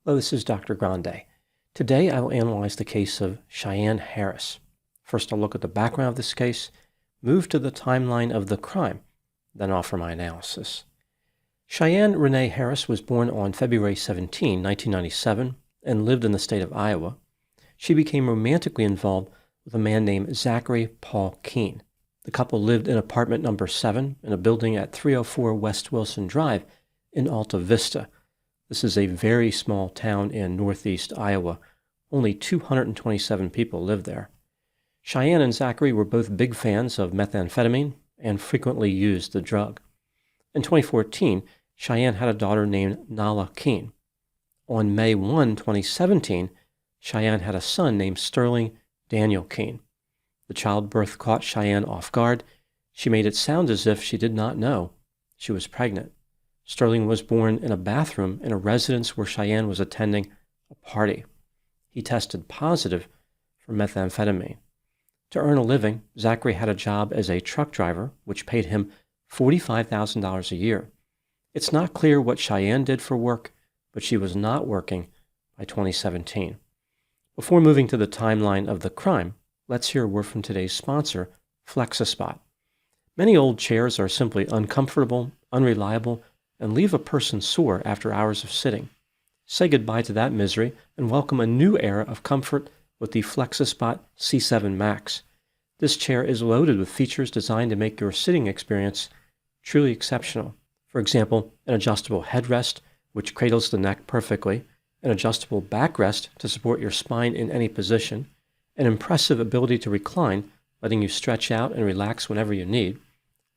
Hello, this is Dr. Grande. Today I will analyze the case of Cheyanne Harris. First I'll look at the background of this case, move to the timeline of the crime, then offer my analysis. Cheyanne Renee Harris was born on February 17, 1997, and lived in the state of Iowa. She became romantically involved with a man named Zachary Paul Keene. The couple lived in apartment number 7 in a building at 304 West Wilson Drive in Alta Vista. This is a very small town in northeast Iowa. Only 227 people live there. Cheyanne and Zachary were both big fans of methamphetamine and frequently used the drug. In 2014, Cheyanne had a daughter named Nala Keene. On May 1, 2017, Cheyanne had a son named Sterling Daniel Keene. The childbirth caught Cheyanne off guard. She made it sound as if she did not know she was pregnant. Sterling was born in a bathroom in a residence where Cheyanne was attending a party. He tested positive for methamphetamine. To earn a living, Zachary had a job as a truck driver, which paid him $45,000 a year. It's not clear what Cheyanne did for work, but she was not working by 2017. Before moving to the timeline of the crime, let's hear a word from today's sponsor, Flexispot. Many old chairs are simply uncomfortable, unreliable, and leave a person sore after hours of sitting. Say goodbye to that misery and welcome a new era of comfort with the Flexispot C7 Max. This chair is loaded with features designed to make your sitting experience truly exceptional. For example, an adjustable headrest, which cradles the neck perfectly, an adjustable backrest to support your spine in any position, an impressive ability to recline, letting you stretch out and relax whenever you need,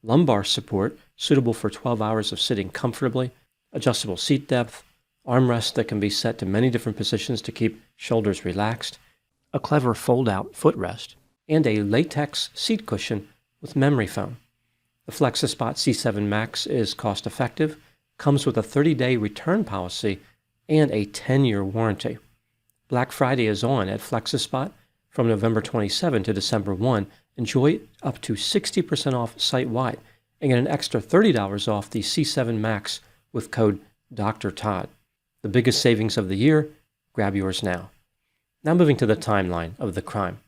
lumbar support suitable for 12 hours of sitting comfortably, adjustable seat depth, armrests that can be set to many different positions to keep shoulders relaxed, a clever fold-out footrest, and a latex seat cushion with memory foam. The Flexispot C7 Max is cost-effective, comes with a 30-day return policy, and a 10-year warranty. Black Friday is on at Flexispot from November 27 to December 1. Enjoy up to 60% off site-wide and get an extra $30 off the C7 Max with code Dr. Todd. The biggest savings of the year, grab yours now. Now moving to the timeline of the crime.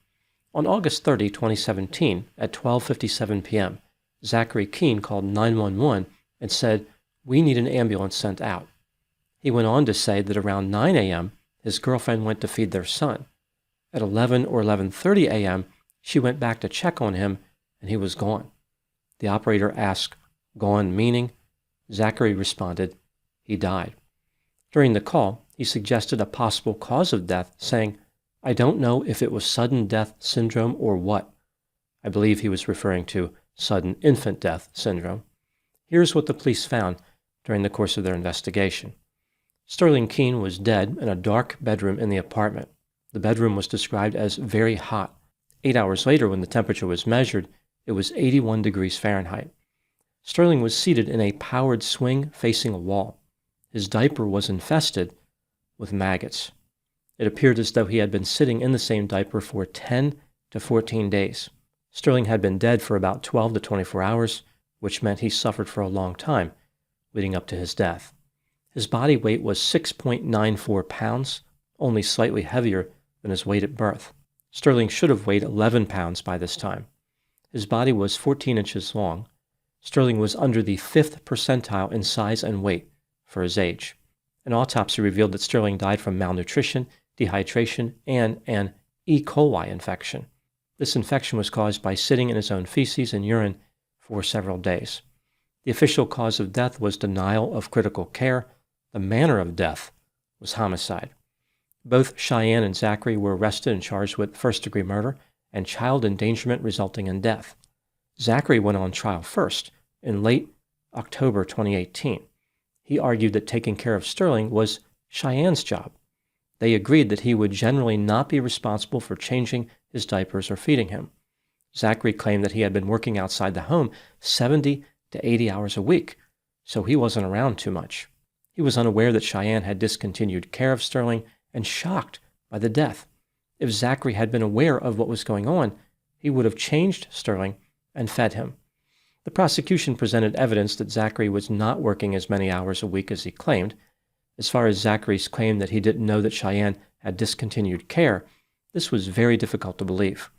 On August 30, 2017, at 12:57 p.m., Zachary Keene called 911 and said, "We need an ambulance sent out." He went on to say that around 9 a.m., his girlfriend went to feed their son. At 11 or 11:30 a.m., she went back to check on him, and he was gone. The operator asked, "Gone meaning?" Zachary responded, "He died." During the call, he suggested a possible cause of death, saying, "I don't know if it was sudden death syndrome or what." I believe he was referring to sudden infant death syndrome. Here's what the police found during the course of their investigation. Sterling Keene was dead in a dark bedroom in the apartment. The bedroom was described as very hot. 8 hours later, when the temperature was measured, it was 81 degrees Fahrenheit. Sterling was seated in a powered swing facing a wall. His diaper was infested with maggots. It appeared as though he had been sitting in the same diaper for 10 to 14 days. Sterling had been dead for about 12 to 24 hours, which meant he suffered for a long time, leading up to his death. His body weight was 6.94 pounds, only slightly heavier than his weight at birth. Sterling should have weighed 11 pounds by this time. His body was 14 inches long. Sterling was under the 5th percentile in size and weight for his age. An autopsy revealed that Sterling died from malnutrition, dehydration, and an E. coli infection. This infection was caused by sitting in his own feces and urine for several days. The official cause of death was denial of critical care. The manner of death was homicide. Both Cheyanne and Zachary were arrested and charged with first-degree murder and child endangerment resulting in death. Zachary went on trial first in late October 2018. He argued that taking care of Sterling was Cheyanne's job. They agreed that he would generally not be responsible for changing his diapers or feeding him. Zachary claimed that he had been working outside the home 70 to 80 hours a week, so he wasn't around too much. He was unaware that Cheyanne had discontinued care of Sterling and shocked by the death. If Zachary had been aware of what was going on, he would have changed Sterling and fed him. The prosecution presented evidence that Zachary was not working as many hours a week as he claimed. As far as Zachary's claim that he didn't know that Cheyanne had discontinued care, this was very difficult to believe.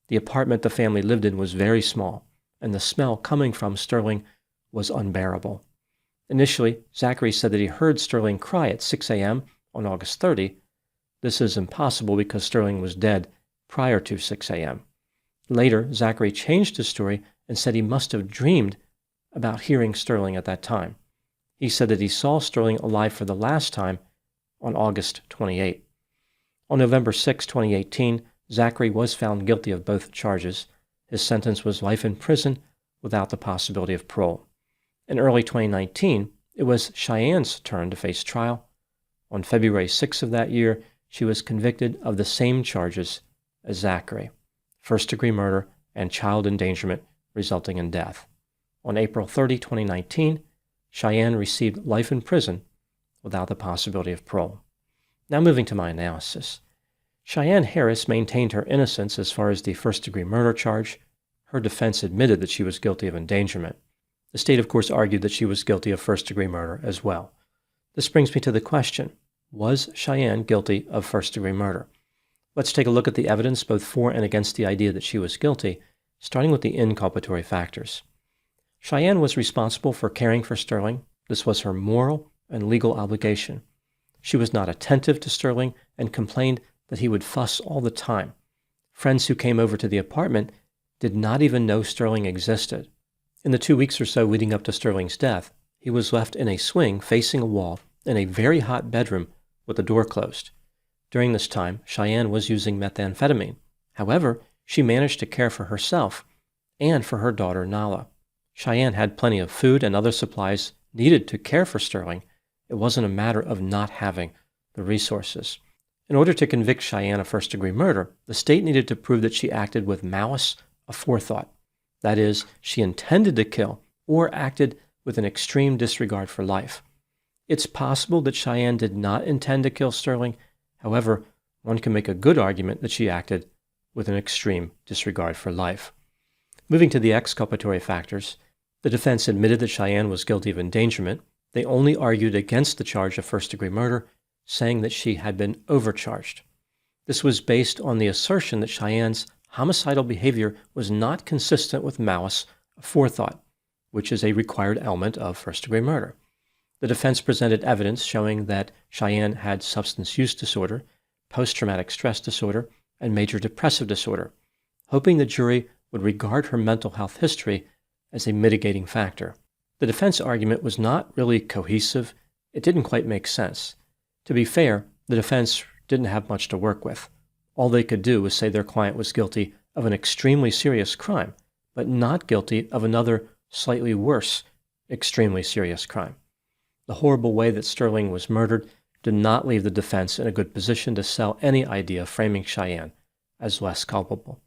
The apartment the family lived in was very small, and the smell coming from Sterling was unbearable. Initially, Zachary said that he heard Sterling cry at 6 a.m. on August 30. This is impossible because Sterling was dead prior to 6 a.m. Later, Zachary changed his story and said he must have dreamed about hearing Sterling at that time. He said that he saw Sterling alive for the last time on August 28. On November 6, 2018, Zachary was found guilty of both charges. His sentence was life in prison without the possibility of parole. In early 2019, it was Cheyanne's turn to face trial. On February 6 of that year, she was convicted of the same charges as Zachary: first-degree murder and child endangerment resulting in death. On April 30, 2019, Cheyanne received life in prison without the possibility of parole. Now moving to my analysis. Cheyanne Harris maintained her innocence as far as the first-degree murder charge. Her defense admitted that she was guilty of endangerment. The state, of course, argued that she was guilty of first-degree murder as well. This brings me to the question, was Cheyanne guilty of first-degree murder? Let's take a look at the evidence both for and against the idea that she was guilty, starting with the inculpatory factors. Cheyanne was responsible for caring for Sterling. This was her moral and legal obligation. She was not attentive to Sterling and complained that he would fuss all the time. Friends who came over to the apartment did not even know Sterling existed. In the 2 weeks or so leading up to Sterling's death, he was left in a swing facing a wall in a very hot bedroom with the door closed. During this time, Cheyanne was using methamphetamine. However, she managed to care for herself and for her daughter Nala. Cheyanne had plenty of food and other supplies needed to care for Sterling. It wasn't a matter of not having the resources. In order to convict Cheyanne of first-degree murder, the state needed to prove that she acted with malice aforethought. That is, she intended to kill or acted with an extreme disregard for life. It's possible that Cheyanne did not intend to kill Sterling. However, one can make a good argument that she acted with an extreme disregard for life. Moving to the exculpatory factors, the defense admitted that Cheyanne was guilty of endangerment. They only argued against the charge of first-degree murder, saying that she had been overcharged. This was based on the assertion that Cheyanne's homicidal behavior was not consistent with malice aforethought, which is a required element of first-degree murder. The defense presented evidence showing that Cheyanne had substance use disorder, post-traumatic stress disorder, and major depressive disorder, hoping the jury would regard her mental health history as a mitigating factor. The defense argument was not really cohesive. It didn't quite make sense. To be fair, the defense didn't have much to work with. All they could do was say their client was guilty of an extremely serious crime, but not guilty of another, slightly worse, extremely serious crime. The horrible way that Sterling was murdered did not leave the defense in a good position to sell any idea framing Cheyanne as less culpable.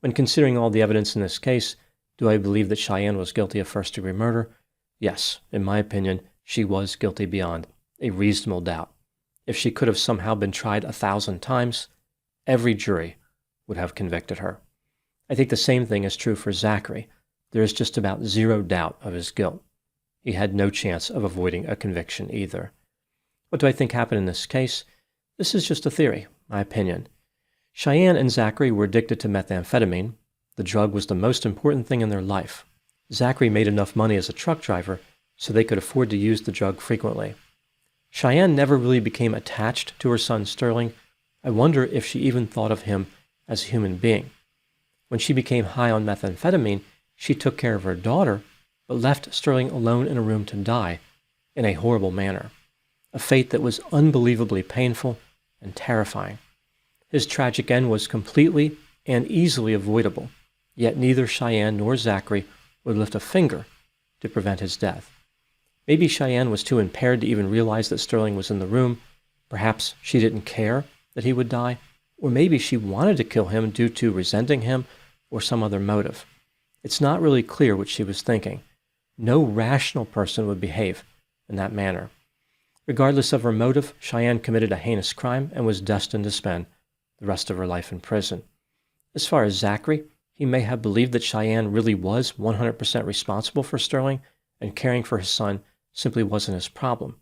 When considering all the evidence in this case, do I believe that Cheyanne was guilty of first-degree murder? Yes, in my opinion, she was guilty beyond a reasonable doubt. If she could have somehow been tried 1,000 times, every jury would have convicted her. I think the same thing is true for Zachary. There is just about zero doubt of his guilt. He had no chance of avoiding a conviction either. What do I think happened in this case? This is just a theory, my opinion. Cheyanne and Zachary were addicted to methamphetamine. The drug was the most important thing in their life. Zachary made enough money as a truck driver so they could afford to use the drug frequently. Cheyanne never really became attached to her son Sterling. I wonder if she even thought of him as a human being. When she became high on methamphetamine, she took care of her daughter, but left Sterling alone in a room to die in a horrible manner, a fate that was unbelievably painful and terrifying. His tragic end was completely and easily avoidable, yet neither Cheyanne nor Zachary would lift a finger to prevent his death. Maybe Cheyanne was too impaired to even realize that Sterling was in the room. Perhaps she didn't care that he would die, or maybe she wanted to kill him due to resenting him or some other motive. It's not really clear what she was thinking. No rational person would behave in that manner. Regardless of her motive, Cheyanne committed a heinous crime and was destined to spend the rest of her life in prison. As far as Zachary, he may have believed that Cheyanne really was 100% responsible for Sterling, and caring for his son simply wasn't his problem.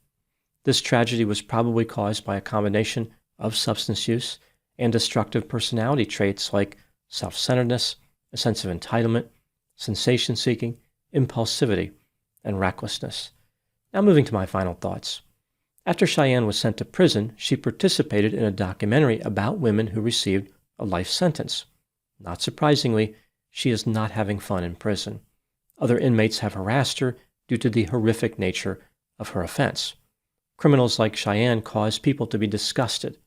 This tragedy was probably caused by a combination of substance use and destructive personality traits like self-centeredness, a sense of entitlement, sensation-seeking, impulsivity, and recklessness. Now moving to my final thoughts. After Cheyanne was sent to prison, she participated in a documentary about women who received a life sentence. Not surprisingly, she is not having fun in prison. Other inmates have harassed her due to the horrific nature of her offense. Criminals like Cheyanne cause people to be disgusted.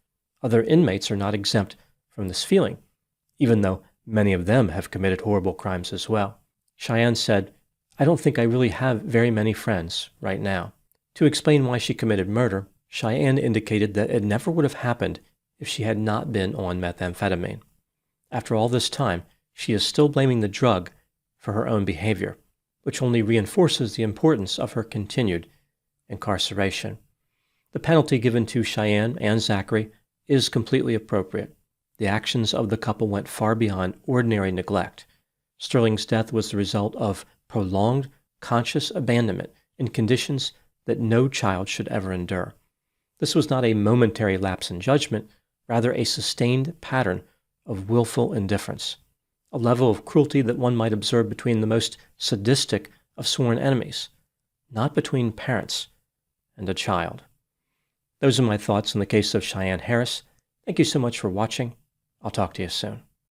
Other inmates are not exempt from this feeling, even though many of them have committed horrible crimes as well. Cheyanne said, "I don't think I really have very many friends right now." To explain why she committed murder, Cheyanne indicated that it never would have happened if she had not been on methamphetamine. After all this time, she is still blaming the drug for her own behavior, which only reinforces the importance of her continued incarceration. The penalty given to Cheyanne and Zachary is completely appropriate. The actions of the couple went far beyond ordinary neglect. Sterling's death was the result of prolonged, conscious abandonment in conditions that no child should ever endure. This was not a momentary lapse in judgment, rather a sustained pattern of willful indifference, a level of cruelty that one might observe between the most sadistic of sworn enemies, not between parents and a child. Those are my thoughts on the case of Cheyanne Harris. Thank you so much for watching. I'll talk to you soon.